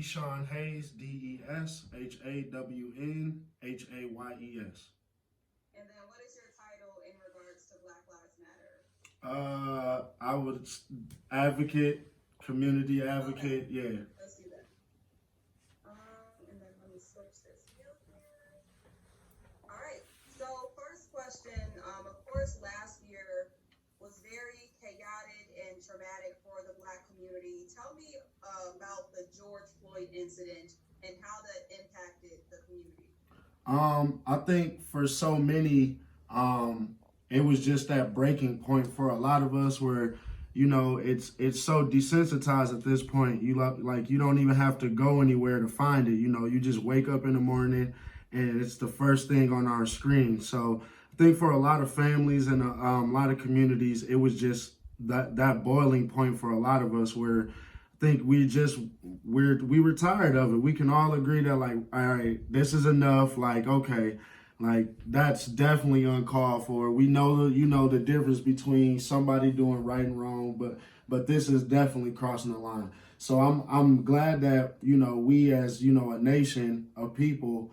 Deshawn Hayes, DESHAWNHAYES. And then what is your title in regards to Black Lives Matter? I was advocate, community advocate, Okay, yeah. let's do that. And then let me switch this here. All right. So first question. Of course, last year was very chaotic and traumatic for the Black community. Tell me about the George Floyd incident and how that impacted the community. I think for so many, it was just that breaking point for a lot of us where, it's so desensitized at this point. You don't even have to go anywhere to find it. You just wake up in the morning and it's the first thing on our screen. So I think for a lot of families and a lot of communities, it was just that boiling point for a lot of us where I think we were tired of it. We can all agree that, like, all right, this is enough. Like, okay, like that's definitely uncalled for. We know the difference between somebody doing right and wrong, but this is definitely crossing the line. So I'm glad that we as a nation of people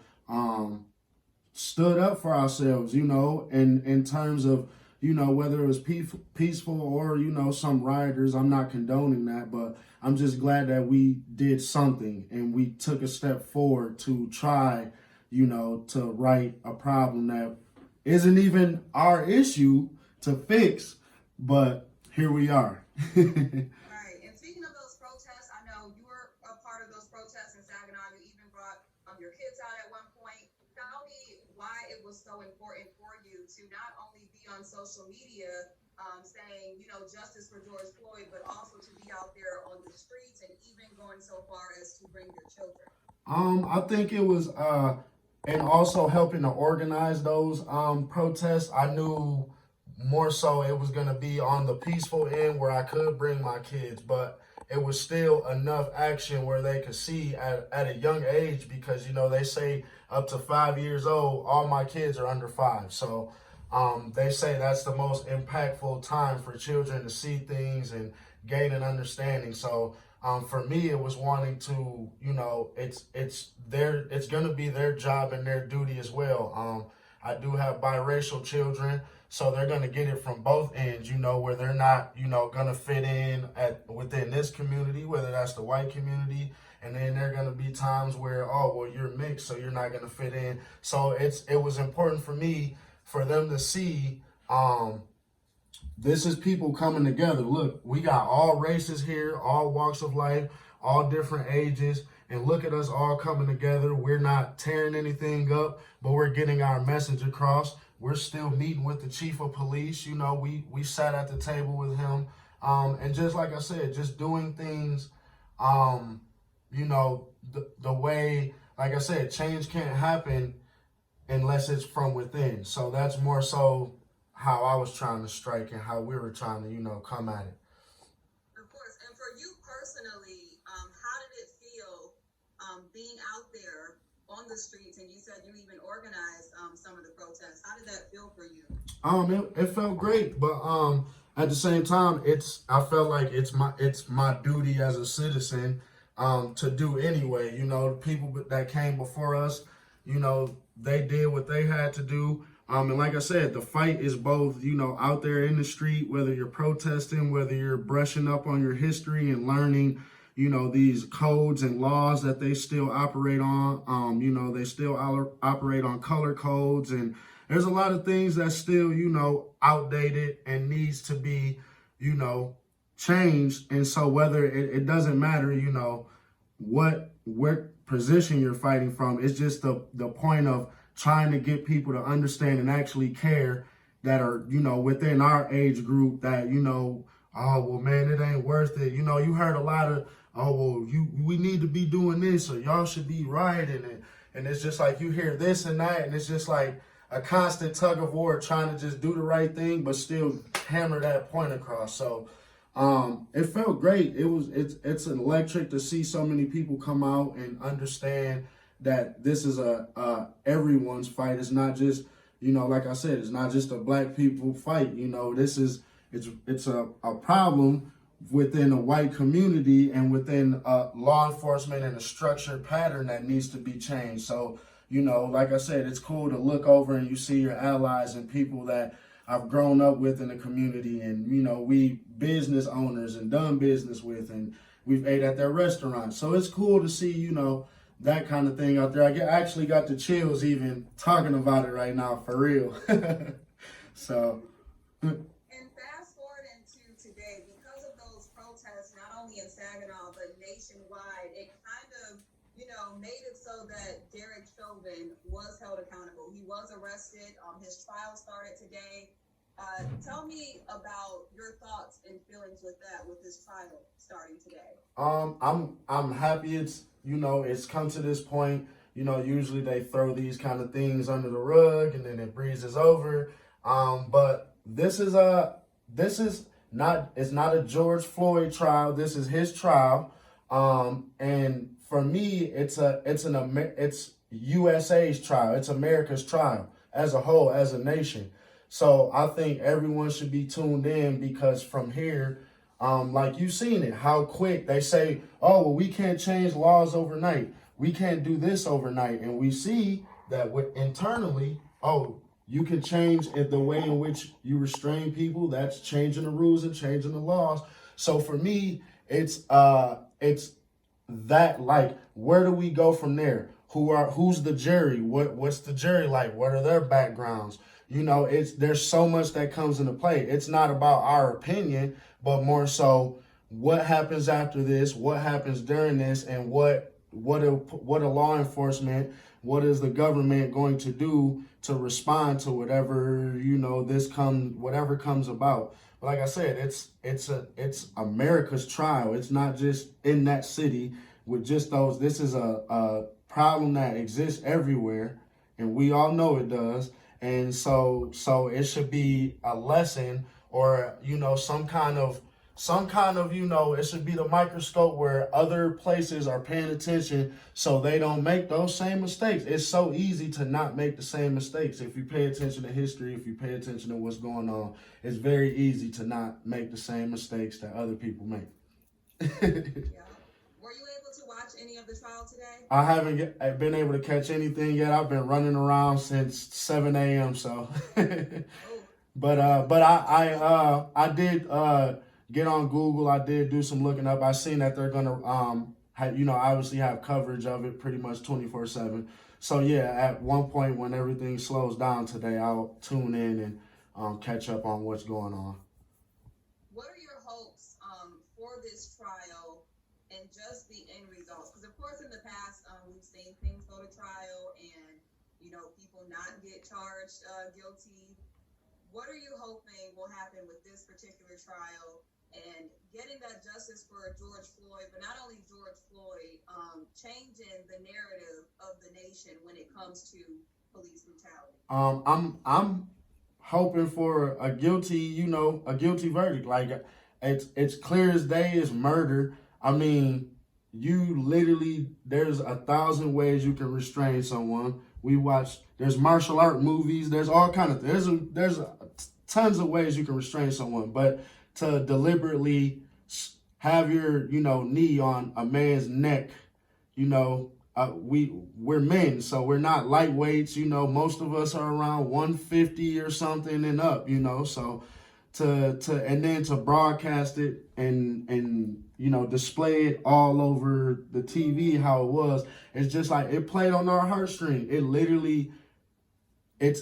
stood up for ourselves, in terms of whether it was peaceful or some rioters. I'm not condoning that, but I'm just glad that we did something and we took a step forward to try to right a problem that isn't even our issue to fix, but here we are. Right. And speaking of those protests, I know you were a part of those protests in Saginaw. You even brought your kids out at one point. Tell me why it was so important for you to not only be on social media saying, justice for George Floyd, but also to be out there on the streets and even going so far as to bring your children. I think it was and also helping to organize those protests. I knew more so it was going to be on the peaceful end where I could bring my kids, but it was still enough action where they could see at a young age, because they say up to 5 years old, all my kids are under 5. So they say that's the most impactful time for children to see things and gain an understanding. So for me, it was wanting to, it's going to be their job and their duty as well. I do have biracial children, so they're going to get it from both ends, where they're not, going to fit in within this community, whether that's the white community. And then there are going to be times where, oh, well, you're mixed, so you're not going to fit in. So it was important for me for them to see, this is people coming together. Look, we got all races here, all walks of life, all different ages, and look at us all coming together. We're not tearing anything up, but we're getting our message across. We're still meeting with the chief of police. We sat at the table with him. And just like I said, just doing things, the way, like I said, change can't happen unless it's from within. So that's more so how I was trying to strike and how we were trying to, come at it. Of course. And for you personally, how did it feel being out there on the streets? And you said you even organized some of the protests. How did that feel for you? It felt great, but at the same time, I felt like it's my duty as a citizen to do anyway. The people that came before us, they did what they had to do. And like I said, the fight is both, out there in the street, whether you're protesting, whether you're brushing up on your history and learning, these codes and laws that they still operate on. They still operate on color codes. And there's a lot of things that still, outdated and needs to be, changed. And so whether it doesn't matter, what position you're fighting from, it's just the point of trying to get people to understand and actually care that are, within our age group that, oh, well, man, it ain't worth it. You heard a lot of, oh, well, we need to be doing this, or y'all should be rioting. And it's just like you hear this and that, and it's just like a constant tug of war trying to just do the right thing, but still hammer that point across. So it felt great. It's electric to see so many people come out and understand that this is a everyone's fight. It's not just, like I said, it's not just a black people fight. It's a problem within a white community and within law enforcement and a structured pattern that needs to be changed. So, you know, like I said, it's cool to look over and you see your allies and people that I've grown up with in the community, and, you know, we business owners and done business with, and we've ate at their restaurants. So it's cool to see, you know, that kind of thing out there. Actually got the chills even talking about it right now, for real. So. And fast forward into today, because of those protests, not only in Saginaw, but nationwide, it kind of, made it so that Derek Chauvin was held accountable. He was arrested. His trial started today. Tell me about your thoughts and feelings with that, with this trial starting today. I'm happy it's come to this point. Usually they throw these kind of things under the rug and then it breezes over. But it's not a George Floyd trial. This is his trial. And for me, it's USA's trial. It's America's trial as a whole, as a nation. So I think everyone should be tuned in, because from here, like you've seen it, how quick they say, oh, well, we can't change laws overnight. We can't do this overnight. And we see that internally, oh, you can change the way in which you restrain people. That's changing the rules and changing the laws. So for me, it's that, like, where do we go from there? Who's the jury? What's the jury like? What are their backgrounds? There's so much that comes into play. It's not about our opinion, but more so what happens after this, what happens during this, and what a law enforcement, what is the government going to do to respond to whatever whatever comes about. But like I said, it's America's trial. It's not just in that city with just those. This is a problem that exists everywhere, and we all know it does. And so it should be a lesson, or some kind of it should be the microscope where other places are paying attention so they don't make those same mistakes. It's so easy to not make the same mistakes. If you pay attention to history, if you pay attention to what's going on, it's very easy to not make the same mistakes that other people make. Yeah. Were you able to watch any of the trial today? I haven't been able to catch anything yet. I've been running around since 7 a.m. So, but I did get on Google. I did do some looking up. I seen that they're gonna obviously have coverage of it pretty much 24/7. So yeah, at one point when everything slows down today, I'll tune in and catch up on what's going on. What are your hopes for this trial and just the end results? Because of course in the past we've seen things go to trial and people not get charged guilty. What are you hoping will happen with this particular trial and getting that justice for George Floyd, but not only George Floyd, changing the narrative of the nation when it comes to police brutality? I'm hoping for a guilty verdict. Like, it's clear as day is murder. I mean, you literally, there's 1,000 ways you can restrain someone. There's martial art movies. There's all kind of, there's tons of ways you can restrain someone, but to deliberately have your, knee on a man's neck, we're men, so we're not lightweights. Most of us are around 150 or something and up, so and then to broadcast it and display it all over the TV how it was, it's just like it played on our heartstring. It literally, it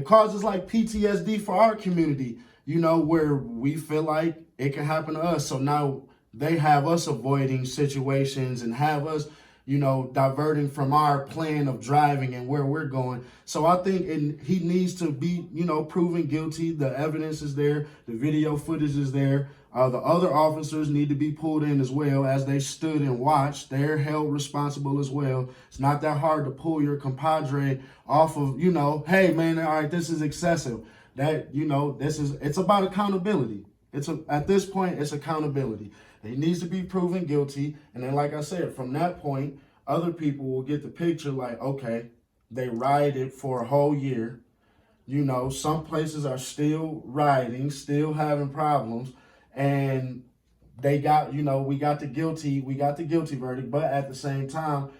causes like PTSD for our community, where we feel like it can happen to us. So now they have us avoiding situations and have us, diverting from our plan of driving and where we're going. So I think he needs to be, proven guilty. The evidence is there. The video footage is there. The other officers need to be pulled in as well, as they stood and watched. They're held responsible as well. It's not that hard to pull your compadre off of, hey, man, all right, this is excessive. That, it's about accountability. At this point, it's accountability. He needs to be proven guilty. And then, like I said, from that point, other people will get the picture like, okay, they rioted for a whole year. You know, some places are still rioting, still having problems, and they got, you know, we got the guilty verdict, but at the same time,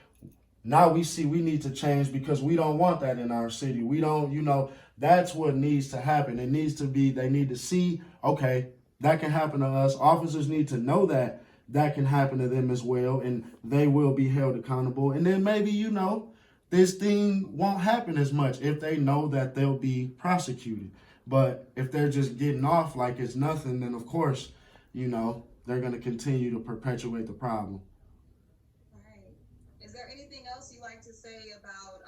now we see we need to change because we don't want that in our city. We don't, you know, that's what needs to happen. It needs to be, they need to see, okay, that can happen to us. Officers need to know that that can happen to them as well, and they will be held accountable. And then maybe, you know, this thing won't happen as much if they know that they'll be prosecuted. But if they're just getting off like it's nothing, then of course, you know, they're going to continue to perpetuate the problem. Right. Is there anything else you'd like to say about,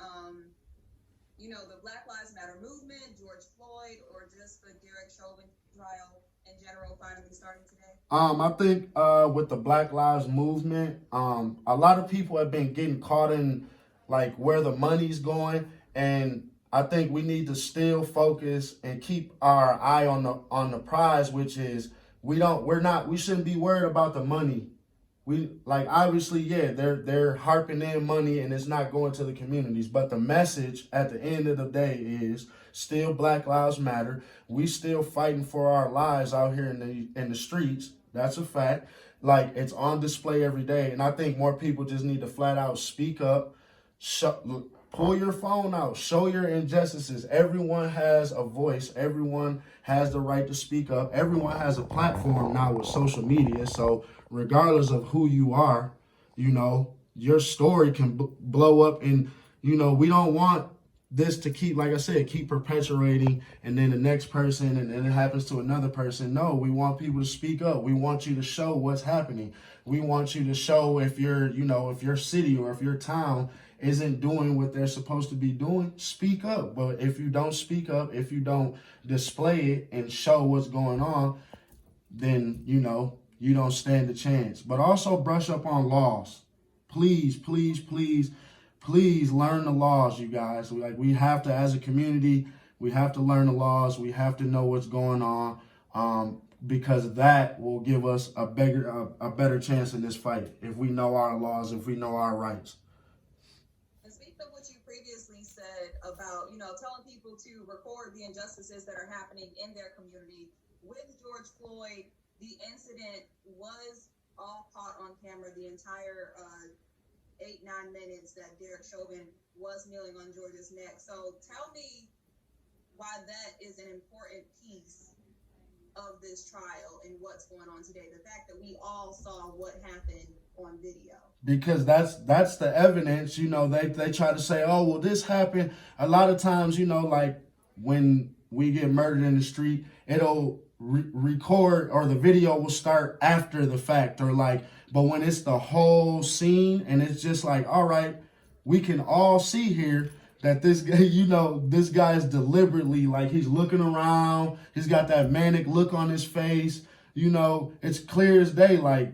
you know, the Black Lives Matter movement, George Floyd, or just the Derek Chauvin trial in general finally starting today? I think with the Black Lives movement, a lot of people have been getting caught in like where the money's going, and I think we need to still focus and keep our eye on the prize, which is we shouldn't be worried about the money. We like obviously, yeah, they're harping in money and it's not going to the communities, but the message at the end of the day is still Black Lives Matter. We still fighting for our lives out here in the streets. That's a fact. Like it's on display every day, and I think more people just need to flat out speak up. Pull your phone out, show your injustices. Everyone has a voice. Everyone has the right to speak up. Everyone has a platform now with social media. So regardless of who you are, you know, your story can blow up. And, you know, we don't want this to keep, like I said, keep perpetuating and then the next person and then it happens to another person. No, we want people to speak up. We want you to show what's happening. We want you to show if you're, you know, if your city or if your town isn't doing what they're supposed to be doing, speak up. But if you don't speak up, if you don't display it and show what's going on, then, you know, you don't stand a chance. But also brush up on laws. Please, please, please, please learn the laws, you guys. We have to, as a community, we have to learn the laws. We have to know what's going on, because that will give us a better chance in this fight if we know our laws, if we know our rights. About, you know, telling people to record the injustices that are happening in their community. With George Floyd, the incident was all caught on camera, the entire 8-9 minutes that Derek Chauvin was kneeling on George's neck. So tell me why that is an important piece of this trial and what's going on today. The fact that we all saw what happened on video. Because that's the evidence. You know, they try to say, oh, well, this happened. A lot of times, you know, like when we get murdered in the street, it'll record or the video will start after the fact, or like, but when it's the whole scene and it's just like, all right, we can all see here that this guy, you know, this guy is deliberately, like, he's looking around. He's got that manic look on his face. You know, it's clear as day, like,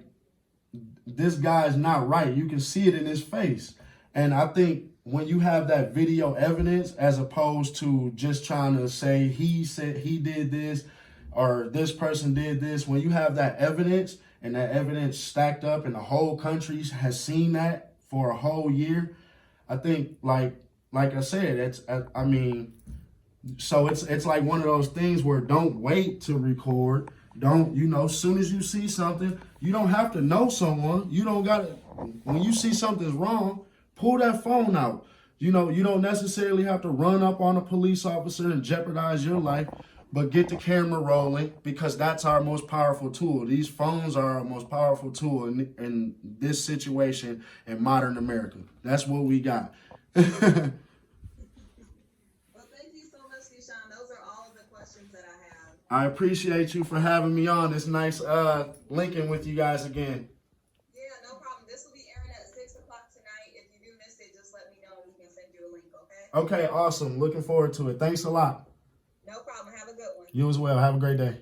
this guy's not right. You can see it in his face. And I think when you have that video evidence, as opposed to just trying to say he said he did this or this person did this, when you have that evidence and that evidence stacked up and the whole country has seen that for a whole year, I think like I said, so it's like one of those things where don't wait to record. Don't, you know, as soon as you see something, you don't have to know someone. You don't got to, when you see something's wrong, pull that phone out. You know, you don't necessarily have to run up on a police officer and jeopardize your life, but get the camera rolling, because that's our most powerful tool. These phones are our most powerful tool in this situation in modern America. That's what we got. I appreciate you for having me on. It's nice linking with you guys again. Yeah, no problem. This will be airing at 6 o'clock tonight. If you do miss it, just let me know. We can send you a link, okay? Okay, awesome. Looking forward to it. Thanks a lot. No problem. Have a good one. You as well. Have a great day.